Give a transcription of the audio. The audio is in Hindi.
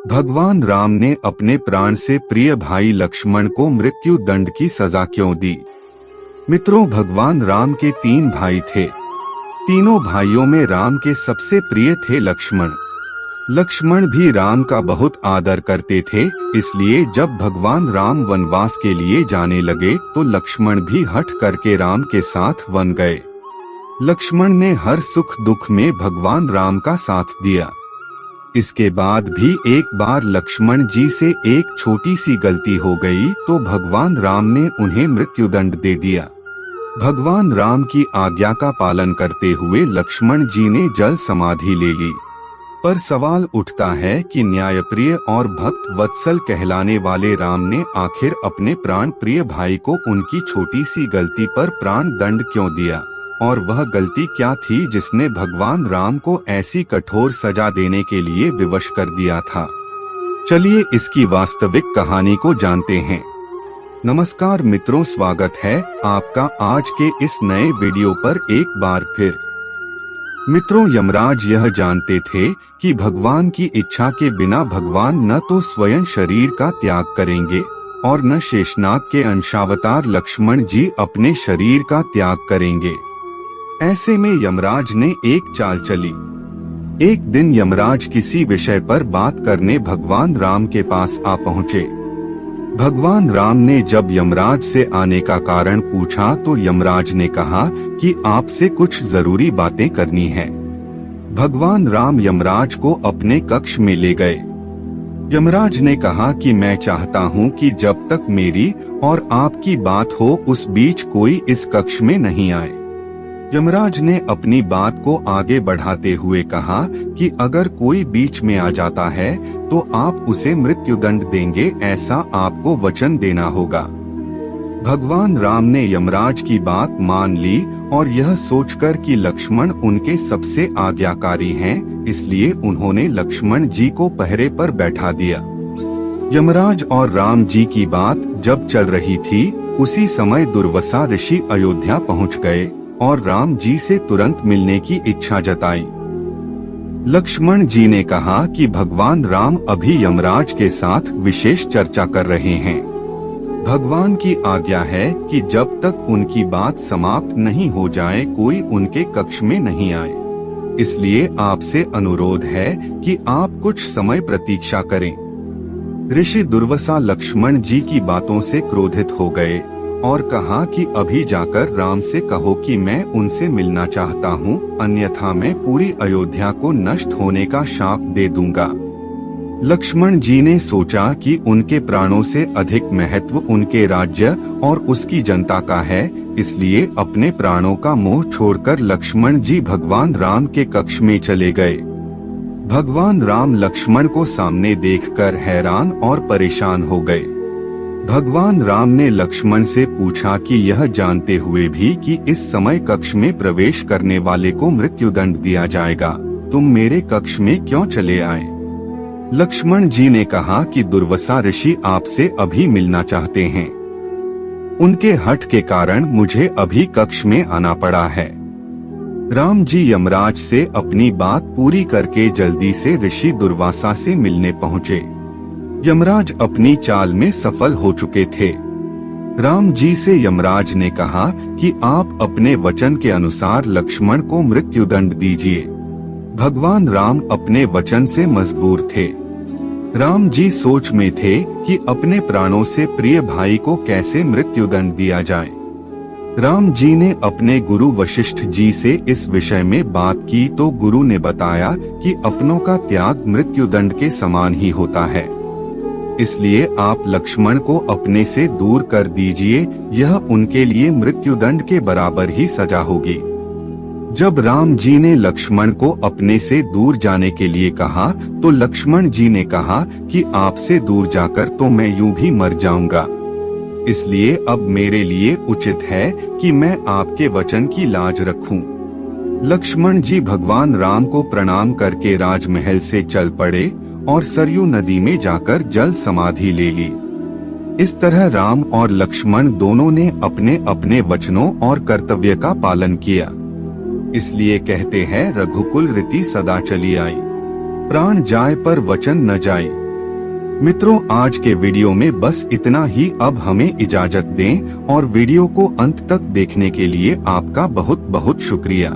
भगवान राम ने अपने प्राण से प्रिय भाई लक्ष्मण को मृत्यु दंड की सजा क्यों दी? मित्रों, भगवान राम के 3 भाई थे। तीनों भाइयों में राम के सबसे प्रिय थे लक्ष्मण। लक्ष्मण भी राम का बहुत आदर करते थे, इसलिए जब भगवान राम वनवास के लिए जाने लगे तो लक्ष्मण भी हठ करके राम के साथ वन गए। लक्ष्मण ने हर सुख दुख में भगवान राम का साथ दिया। इसके बाद भी एक बार लक्ष्मण जी से एक छोटी सी गलती हो गई तो भगवान राम ने उन्हें मृत्युदंड दे दिया। भगवान राम की आज्ञा का पालन करते हुए लक्ष्मण जी ने जल समाधि ले ली। पर सवाल उठता है कि न्यायप्रिय और भक्त वत्सल कहलाने वाले राम ने आखिर अपने प्राण प्रिय भाई को उनकी छोटी सी गलती पर प्राण दंड क्यों दिया, और वह गलती क्या थी जिसने भगवान राम को ऐसी कठोर सजा देने के लिए विवश कर दिया था। चलिए इसकी वास्तविक कहानी को जानते हैं। नमस्कार मित्रों, स्वागत है आपका आज के इस नए वीडियो पर एक बार फिर। मित्रों, यमराज यह जानते थे कि भगवान की इच्छा के बिना भगवान न तो स्वयं शरीर का त्याग करेंगे और न शेषनाग के अंशावतार लक्ष्मण जी अपने शरीर का त्याग करेंगे। ऐसे में यमराज ने एक चाल चली। एक दिन यमराज किसी विषय पर बात करने भगवान राम के पास आ पहुँचे। भगवान राम ने जब यमराज से आने का कारण पूछा तो यमराज ने कहा कि आपसे कुछ जरूरी बातें करनी है। भगवान राम यमराज को अपने कक्ष में ले गए। यमराज ने कहा कि मैं चाहता हूं कि जब तक मेरी और आपकी बात हो उस बीच कोई इस कक्ष में नहीं आए। यमराज ने अपनी बात को आगे बढ़ाते हुए कहा कि अगर कोई बीच में आ जाता है तो आप उसे मृत्युदंड देंगे, ऐसा आपको वचन देना होगा। भगवान राम ने यमराज की बात मान ली और यह सोचकर कि लक्ष्मण उनके सबसे आज्ञाकारी हैं, इसलिए उन्होंने लक्ष्मण जी को पहरे पर बैठा दिया। यमराज और राम जी की बात जब चल रही थी उसी समय दुर्वासा ऋषि अयोध्या पहुंच गए और राम जी से तुरंत मिलने की इच्छा जताई। लक्ष्मण जी ने कहा कि भगवान राम अभी यमराज के साथ विशेष चर्चा कर रहे हैं। भगवान की आज्ञा है कि जब तक उनकी बात समाप्त नहीं हो जाए कोई उनके कक्ष में नहीं आए। इसलिए आपसे अनुरोध है कि आप कुछ समय प्रतीक्षा करें। ऋषि दुर्वासा लक्ष्मण जी की बातों से क्रोधित हो गए और कहा कि अभी जाकर राम से कहो कि मैं उनसे मिलना चाहता हूँ, अन्यथा मैं पूरी अयोध्या को नष्ट होने का शाप दे दूंगा। लक्ष्मण जी ने सोचा कि उनके प्राणों से अधिक महत्व उनके राज्य और उसकी जनता का है, इसलिए अपने प्राणों का मोह छोड़कर लक्ष्मण जी भगवान राम के कक्ष में चले गए। भगवान राम लक्ष्मण को सामने देखकर हैरान और परेशान हो गए। भगवान राम ने लक्ष्मण से पूछा कि यह जानते हुए भी कि इस समय कक्ष में प्रवेश करने वाले को मृत्युदंड दिया जाएगा, तुम मेरे कक्ष में क्यों चले आए? लक्ष्मण जी ने कहा कि दुर्वासा ऋषि आपसे अभी मिलना चाहते हैं। उनके हठ के कारण मुझे अभी कक्ष में आना पड़ा है। राम जी यमराज से अपनी बात पूरी करके जल्दी से ऋषि दुर्वासा से मिलने पहुँचे। यमराज अपनी चाल में सफल हो चुके थे। राम जी से यमराज ने कहा कि आप अपने वचन के अनुसार लक्ष्मण को मृत्युदंड दीजिए। भगवान राम अपने वचन से मजबूर थे। राम जी सोच में थे कि अपने प्राणों से प्रिय भाई को कैसे मृत्युदंड दिया जाए। राम जी ने अपने गुरु वशिष्ठ जी से इस विषय में बात की तो गुरु ने बताया कि अपनों का त्याग मृत्युदंड के समान ही होता है, इसलिए आप लक्ष्मण को अपने से दूर कर दीजिए, यह उनके लिए मृत्युदंड के बराबर ही सजा होगी। जब राम जी ने लक्ष्मण को अपने से दूर जाने के लिए कहा तो लक्ष्मण जी ने कहा कि आपसे दूर जाकर तो मैं यूं भी मर जाऊंगा, इसलिए अब मेरे लिए उचित है कि मैं आपके वचन की लाज रखूं। लक्ष्मण जी भगवान राम को प्रणाम करके राजमहल से चल पड़े और सरयू नदी में जाकर जल समाधि ले ली। इस तरह राम और लक्ष्मण दोनों ने अपने अपने वचनों और कर्तव्य का पालन किया। इसलिए कहते हैं रघुकुल रीति सदा चली आई, प्राण जाए पर वचन न जाए। मित्रों, आज के वीडियो में बस इतना ही। अब हमें इजाजत दें और वीडियो को अंत तक देखने के लिए आपका बहुत बहुत शुक्रिया।